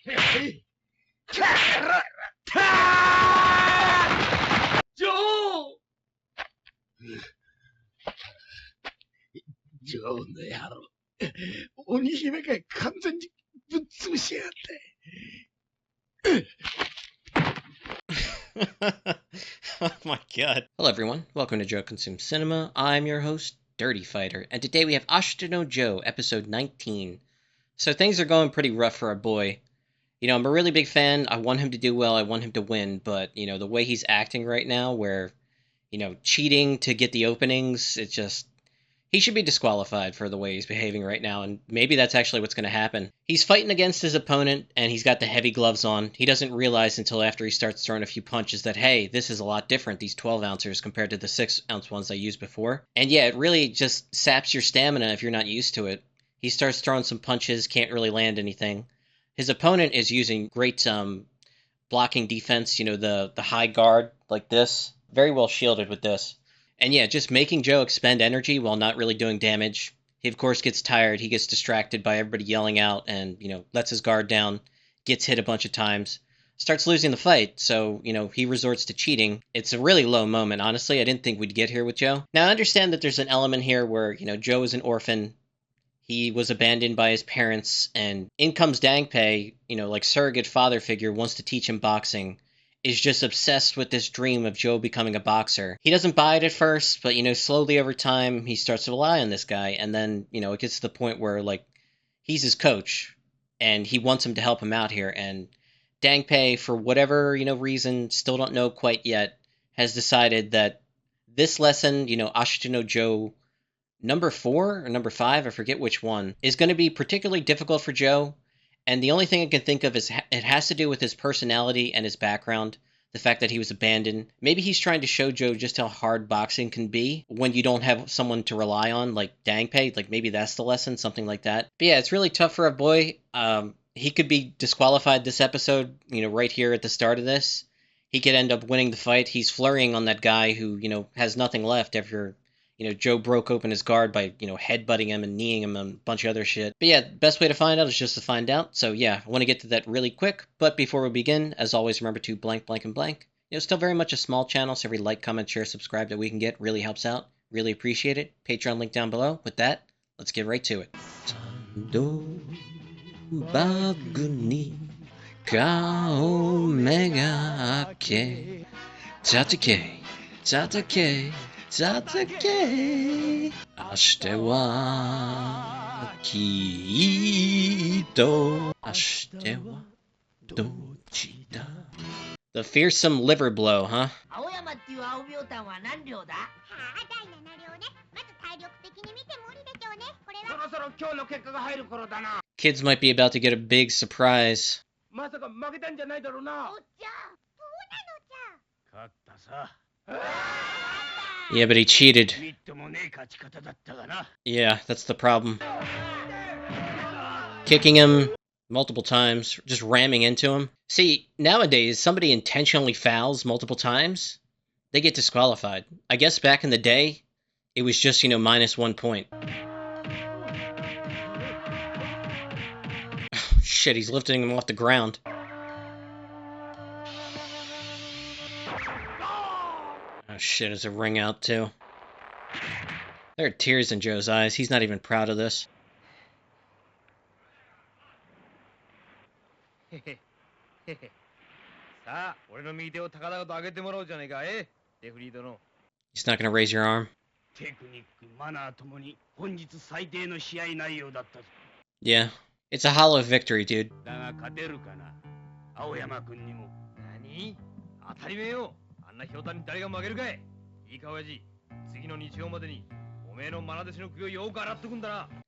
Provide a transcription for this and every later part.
Joe! Joe の野郎。鬼姫が完全にぶっ潰しやがって。 Oh my god. Hello everyone, welcome to Joe Consumes Cinema. I'm your host, Dirty Fighter, and today we have Ashita no Joe, episode 19. So things are going pretty rough for our boy. You know, I'm a really big fan, I want him to do well, I want him to win, but, you know, the way he's acting right now, where, you know, cheating to get the openings, it just... He should be disqualified for the way he's behaving right now, and maybe that's actually what's going to happen. He's fighting against his opponent, and he's got the heavy gloves on. He doesn't realize until after he starts throwing a few punches that, hey, this is a lot different, these 12-ouncers, compared to the 6-ounce ones I used before. And yeah, it really just saps your stamina if you're not used to it. He starts throwing some punches, can't really land anything. His opponent is using great blocking defense, you know, the high guard like this. Very well shielded with this. And yeah, just making Joe expend energy while not really doing damage. He, of course, gets tired. He gets distracted by everybody yelling out and, you know, lets his guard down, gets hit a bunch of times, starts losing the fight. So, you know, he resorts to cheating. It's a really low moment, honestly. I didn't think we'd get here with Joe. Now, I understand that there's an element here where, you know, Joe is an orphan. He was abandoned by his parents, and in comes Dangpei, you know, like surrogate father figure, wants to teach him boxing. Is just obsessed with this dream of Joe becoming a boxer. He doesn't buy it at first, but, you know, slowly over time, he starts to rely on this guy, and then, you know, it gets to the point where, like, he's his coach, and he wants him to help him out here, and Dangpei, for whatever, you know, reason, still don't know quite yet, has decided that this lesson, you know, Ashita no Joe number 4 or number 5, I forget which one, is going to be particularly difficult for Joe. And the only thing I can think of is it has to do with his personality and his background, the fact that he was abandoned. Maybe he's trying to show Joe just how hard boxing can be when you don't have someone to rely on, like Dangpei. Like, maybe that's the lesson, something like that. But yeah, it's really tough for a boy. He could be disqualified this episode, you know, right here at the start of this. He could end up winning the fight. He's flurrying on that guy who, you know, has nothing left after... You know, Joe broke open his guard by, you know, headbutting him and kneeing him and a bunch of other shit. But yeah, best way to find out is just to find out. So yeah, I want to get to that really quick. But before we begin, as always, remember to blank, blank, and blank. You know, still very much a small channel, so every like, comment, share, subscribe that we can get really helps out. Really appreciate it. Patreon link down below. With that, let's get right to it. Tatake, ashite wa kiito, ashite wa dochida. The Fearsome Liver Blow, huh? Kids might be about to get a big surprise. Yeah, but he cheated. Yeah, that's the problem. Kicking him multiple times, just ramming into him. See, nowadays, somebody intentionally fouls multiple times, they get disqualified. I guess back in the day, it was just, you know, -1 point. Shit, he's lifting him off the ground. Oh shit, is a ring out too. There are tears in Joe's eyes. He's not even proud of this. He's not gonna raise your arm. Yeah, it's a hollow victory, dude.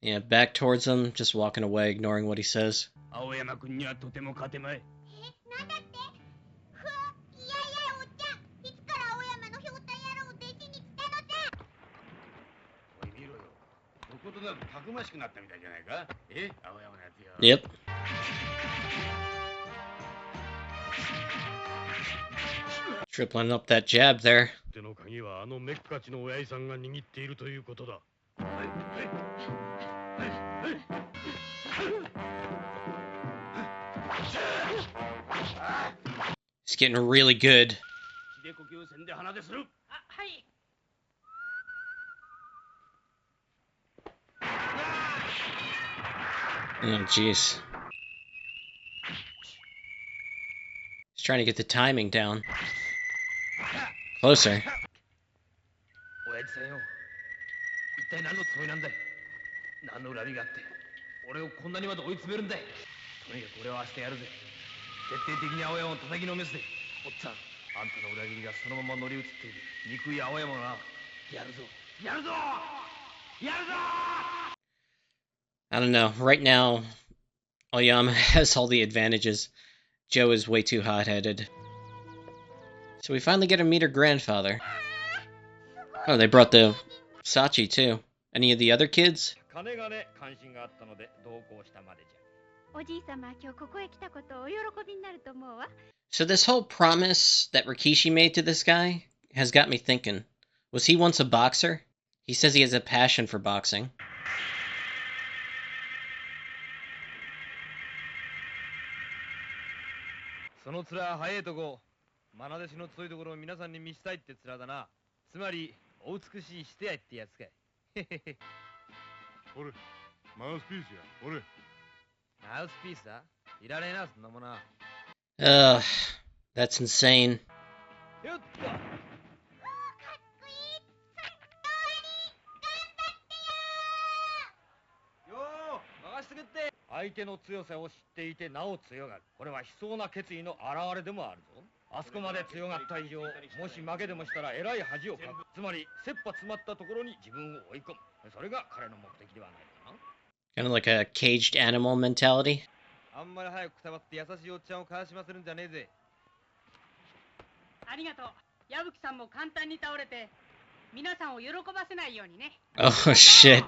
Yeah, back towards him, just walking away, ignoring what he says. Yep. Tripling up that jab there. It's getting really good. Oh, jeez. He's trying to get the timing down. Closer. I don't know. Right now, Oyama has all the advantages. Joe is way too hot-headed. So we finally get to meet her grandfather. Oh, they brought the Sachi too. Any of the other kids? So this whole promise that Rikishi made to this guy has got me thinking. Was he once a boxer? He says he has a passion for boxing. Ugh, that's insane. Kind of like a caged animal mentality. Oh shit.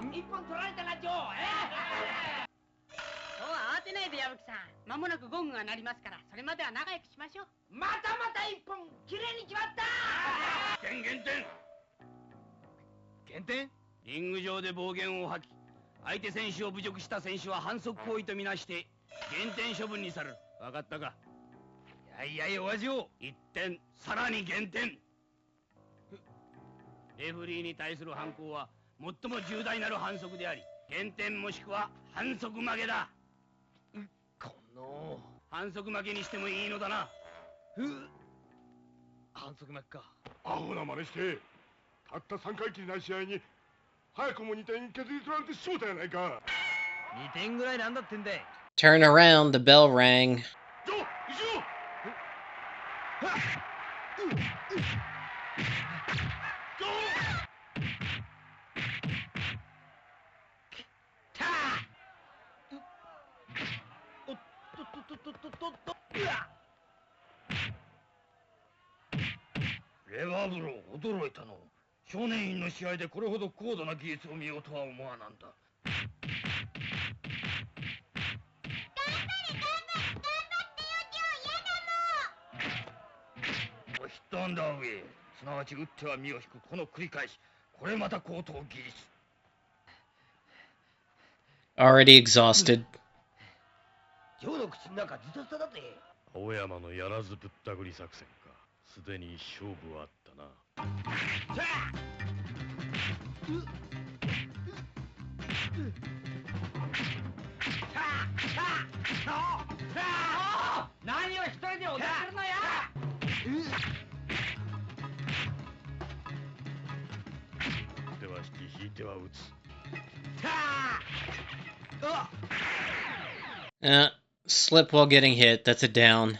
Turn around, the bell rang. Already exhausted. Slip while getting hit. That's a down.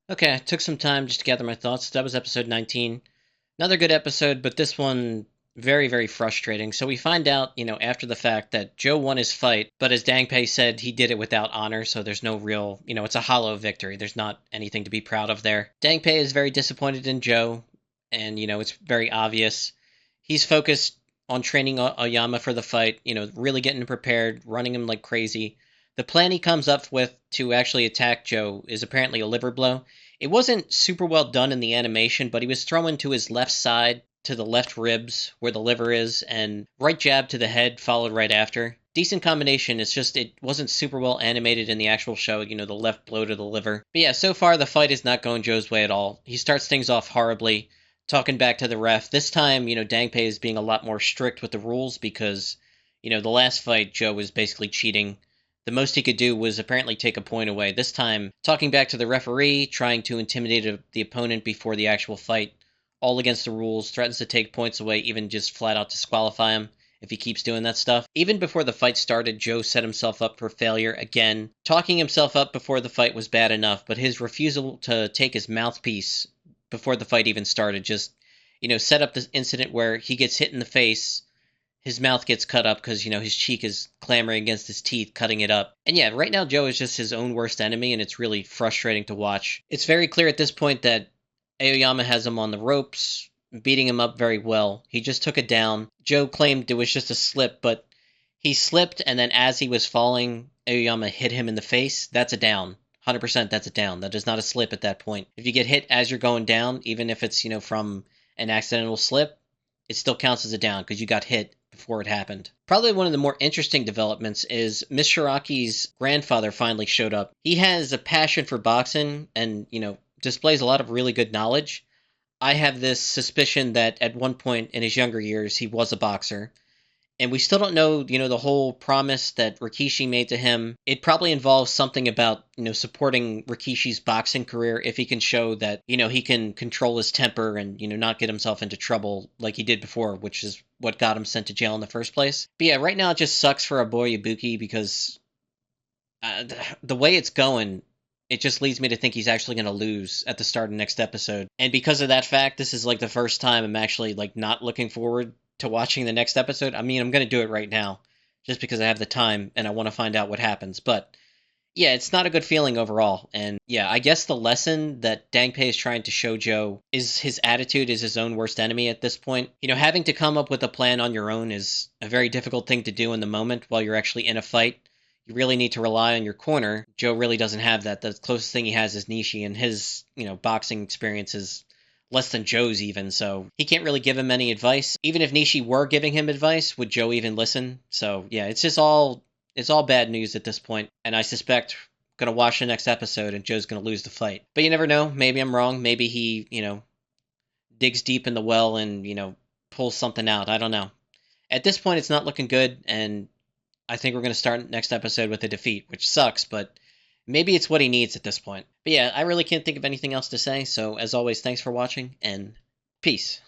Okay, I took some time just to gather my thoughts. That was episode 19. Another good episode, but this one very, very frustrating. So we find out, after the fact that Joe won his fight, but as Dangpei said, he did it without honor, so there's no real, it's a hollow victory. There's not anything to be proud of there. Dangpei is very disappointed in Joe, and, it's very obvious. He's focused on training Oyama for the fight, really getting prepared, running him like crazy. The plan he comes up with to actually attack Joe is apparently a liver blow. It wasn't super well done in the animation, but he was throwing to his left side, to the left ribs, where the liver is, and right jab to the head, followed right after. Decent combination, it's just it wasn't super well animated in the actual show, the left blow to the liver. But yeah, so far the fight is not going Joe's way at all. He starts things off horribly, talking back to the ref. This time, Dangpei is being a lot more strict with the rules because, the last fight, Joe was basically cheating. The most he could do was apparently take a point away. This time, talking back to the referee, trying to intimidate the opponent before the actual fight, all against the rules, threatens to take points away, even just flat out disqualify him if he keeps doing that stuff. Even before the fight started, Joe set himself up for failure again. Talking himself up before the fight was bad enough, but his refusal to take his mouthpiece before the fight even started just, set up this incident where he gets hit in the face, his mouth gets cut up because, his cheek is clamoring against his teeth, cutting it up. And yeah, right now Joe is just his own worst enemy, and it's really frustrating to watch. It's very clear at this point that Aoyama has him on the ropes, beating him up very well. He just took it down. Joe claimed it was just a slip, but he slipped, and then as he was falling, Aoyama hit him in the face. That's a down. 100% that's a down. That is not a slip at that point. If you get hit as you're going down, even if it's, from an accidental slip, it still counts as a down because you got hit before it happened. Probably one of the more interesting developments is Miss Shiraki's grandfather finally showed up. He has a passion for boxing and, displays a lot of really good knowledge. I have this suspicion that at one point in his younger years he was a boxer. And we still don't know, the whole promise that Rikishi made to him. It probably involves something about, supporting Rikishi's boxing career if he can show that, he can control his temper and, not get himself into trouble like he did before, which is what got him sent to jail in the first place. But yeah, right now it just sucks for our boy Ibuki because the way it's going, it just leads me to think he's actually going to lose at the start of next episode. And because of that fact, this is like the first time I'm actually like not looking forward to watching the next episode. I mean, I'm going to do it right now just because I have the time and I want to find out what happens. But yeah, it's not a good feeling overall. And yeah, I guess the lesson that Dangpei is trying to show Joe is his attitude is his own worst enemy at this point. Having to come up with a plan on your own is a very difficult thing to do in the moment while you're actually in a fight. You really need to rely on your corner. Joe really doesn't have that. The closest thing he has is Nishi, and his, boxing experience is less than Joe's even, so he can't really give him any advice. Even if Nishi were giving him advice, would Joe even listen? So yeah, it's all bad news at this point, and I suspect I'm gonna watch the next episode and Joe's gonna lose the fight. But you never know. Maybe I'm wrong. Maybe he, digs deep in the well and, pulls something out. I don't know. At this point, it's not looking good, and I think we're going to start next episode with a defeat, which sucks, but maybe it's what he needs at this point. But yeah, I really can't think of anything else to say, so as always, thanks for watching, and peace.